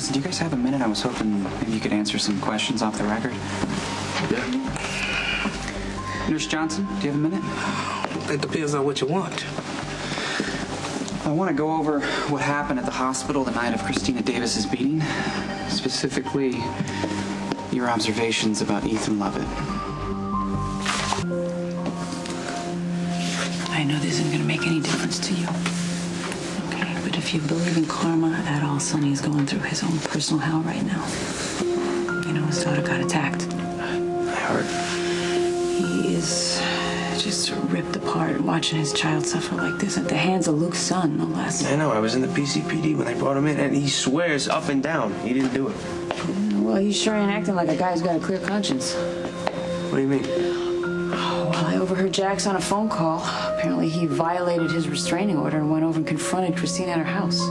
Listen, do you guys have a minute? I was hoping maybe you could answer some questions off the record. Yeah. Nurse Johnson, do you have a minute? It depends on what you want. I want to go over what happened at the hospital the night of Kristina Davis's beating. Specifically, your observations about Ethan Lovett. I know this isn't going to make any difference to you. Okay, but if you believe in karma at all, Sonny's going through his own personal hell right now. You know, his daughter got attacked. I heard. He is just ripped apart watching his child suffer like this at the hands of Luke's son, no less. I know. I was in the PCPD when they brought him in, and he swears up and down he didn't do it. Well, he sure ain't acting like a guy who's got a clear conscience. What do you mean? Well, I overheard Jax on a phone call. Apparently he violated his restraining order and went over and confronted Kristina at her house.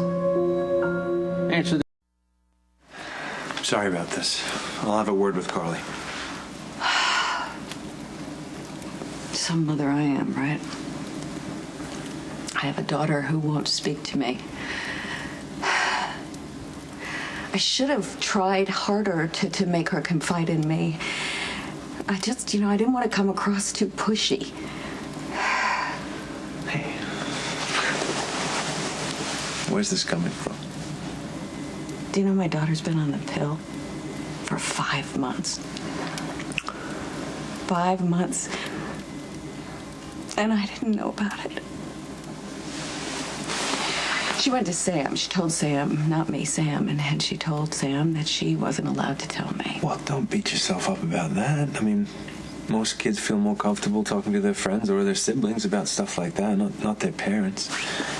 Answer the... Sorry about this. I'll have a word with Carly. Some mother I am, right? I have a daughter who won't speak to me. I should have tried harder to make her confide in me. I just, I didn't want to come across too pushy. Hey. Where's this coming from? Do you know my daughter's been on the pill for 5 months? 5 months. And I didn't know about it. She went to Sam. She told Sam, not me, Sam, and she told Sam that she wasn't allowed to tell me. Well, don't beat yourself up about that. I mean, most kids feel more comfortable talking to their friends or their siblings about stuff like that, not their parents.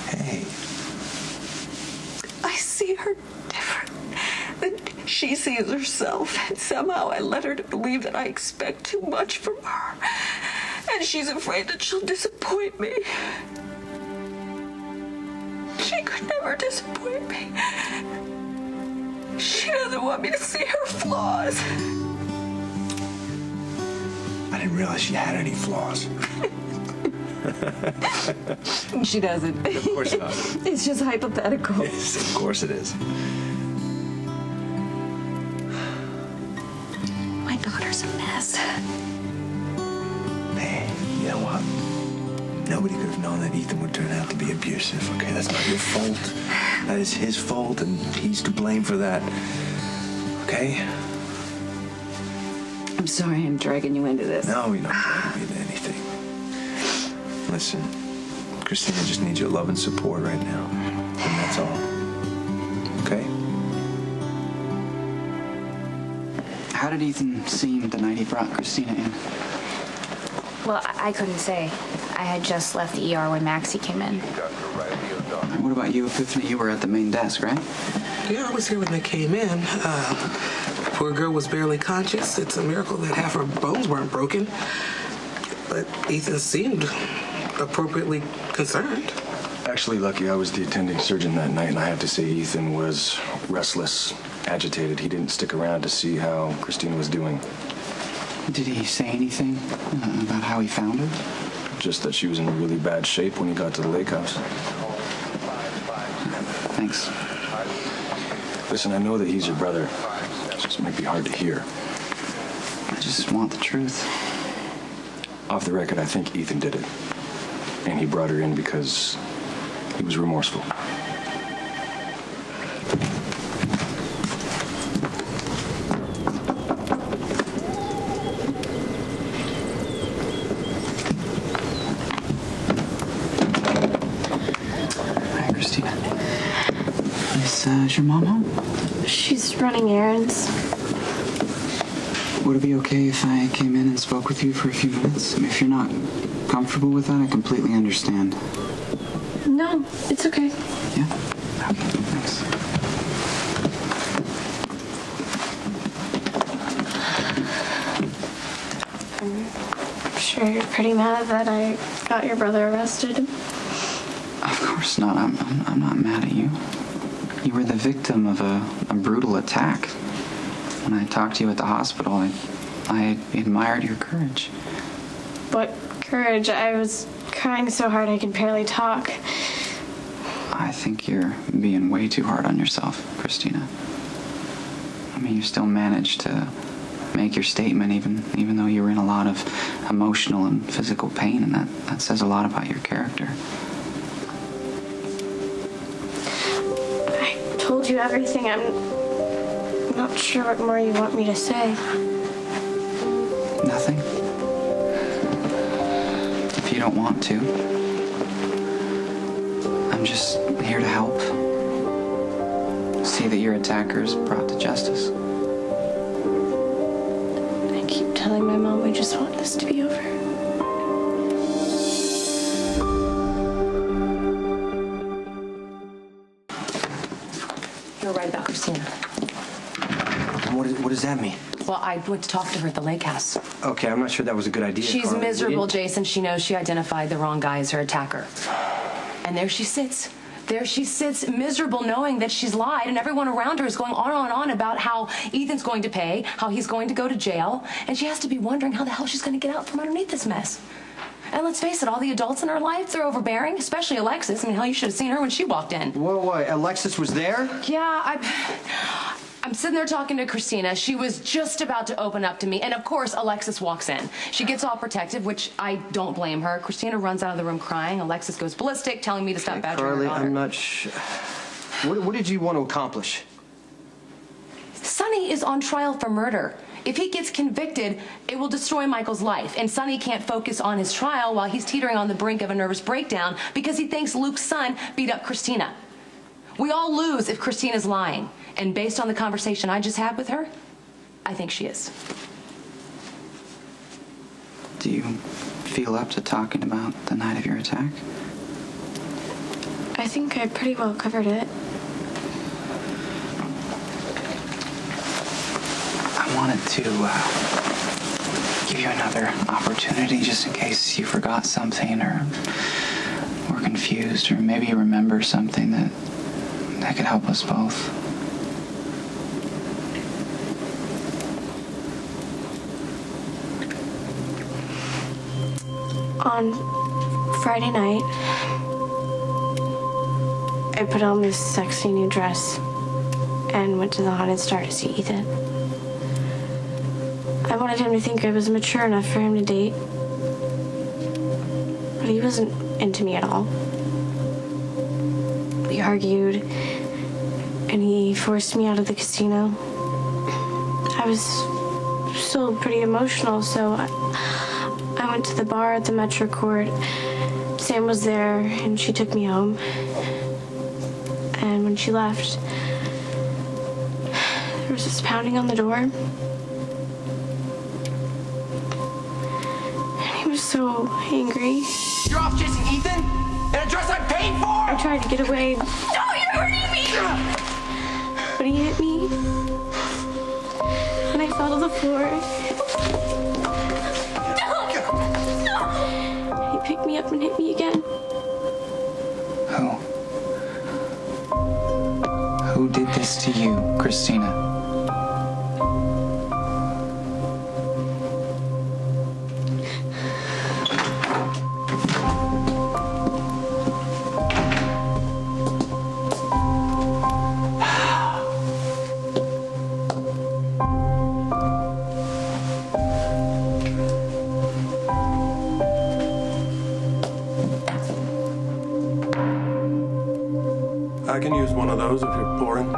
Hey. I see her different than she sees herself, and somehow I led her to believe that I expect too much from her, and she's afraid that she'll disappoint me. She could never disappoint me. She doesn't want me to see her flaws. I didn't realize she had any flaws. She doesn't. Of course not. It's just hypothetical. Yes, of course it is. My daughter's a mess. Hey, you know what? Nobody could have known that Ethan would turn out to be abusive, okay? That's not your fault. That is his fault, and he's to blame for that. Okay? I'm sorry I'm dragging you into this. No, you're not dragging me into anything. Listen, Kristina just needs your love and support right now. And that's all. Okay? How did Ethan seem the night he brought Kristina in? Well, I couldn't say. I had just left the ER when Maxie came in. What about you, Epiphany? You were at the main desk, right? Yeah, I was here when they came in. Poor girl was barely conscious. It's a miracle that half her bones weren't broken. But Ethan seemed appropriately concerned. Actually, Lucky, I was the attending surgeon that night, and I have to say Ethan was restless, agitated. He didn't stick around to see how Kristina was doing. Did he say anything about how he found her? Just that she was in really bad shape when he got to the lake house. Thanks. Listen, I know that he's your brother. It just might be hard to hear. I just want the truth. Off the record, I think Ethan did it. And he brought her in because he was remorseful. Is your mom home? She's running errands. Would it be okay if I came in and spoke with you for a few minutes? I mean, if you're not comfortable with that, I completely understand. No, it's okay. Yeah? Okay, thanks. I'm sure you're pretty mad that I got your brother arrested. Of course not. I'm not mad at you. You were the victim of a brutal attack. When I talked to you at the hospital, I admired your courage. What courage? I was crying so hard I could barely talk. I think you're being way too hard on yourself, Kristina. mean, you still managed to make your statement even though you were in a lot of emotional and physical pain, and that says a lot about your character. I told you everything. I'm not sure what more you want me to say. Nothing? If you don't want to, I'm just here to help. See that your attacker is brought to justice. I keep telling my mom I just want this to be over. You're right about Kristina. What does that mean? Well, I went to talk to her at the lake house. Okay, I'm not sure that was a good idea. She's Carly. miserable, Jason. She knows she identified the wrong guy as her attacker. And there she sits. There she sits, miserable, knowing that she's lied, and everyone around her is going on and on about how Ethan's going to pay, how he's going to go to jail, and she has to be wondering how the hell she's going to get out from underneath this mess. And let's face it, all the adults in her life, they're overbearing, especially Alexis. I mean, hell, you should have seen her when she walked in. Whoa, Alexis was there? Yeah, I'm sitting there talking to Kristina. She was just about to open up to me, and of course, Alexis walks in. She gets all protective, which I don't blame her. Kristina runs out of the room crying. Alexis goes ballistic, telling me to stop badgering her Carly, daughter. I'm not sure. What did you want to accomplish? Sonny is on trial for murder. If he gets convicted, it will destroy Michael's life, and Sonny can't focus on his trial while he's teetering on the brink of a nervous breakdown because he thinks Luke's son beat up Kristina. We all lose if Kristina's lying. And based on the conversation I just had with her, I think she is. Do you feel up to talking about the night of your attack? I think I pretty well covered it. I wanted to give you another opportunity just in case you forgot something or were confused, or maybe you remember something that could help us both. On Friday night, I put on this sexy new dress and went to the Haunted Star to see Ethan. I wanted him to think I was mature enough for him to date, but he wasn't into me at all. We argued, and he forced me out of the casino. I was still pretty emotional, so I went to the bar at the Metro Court. Sam was there, and she took me home. And when she left, there was this pounding on the door. And he was so angry. You're off chasing Ethan? In a dress I paid for? I tried to get away. No, you're hurting me! But he hit me. And I fell to the floor. He picked me up and hit me again. Who did this to you, Kristina? I can use one of those if you're pouring.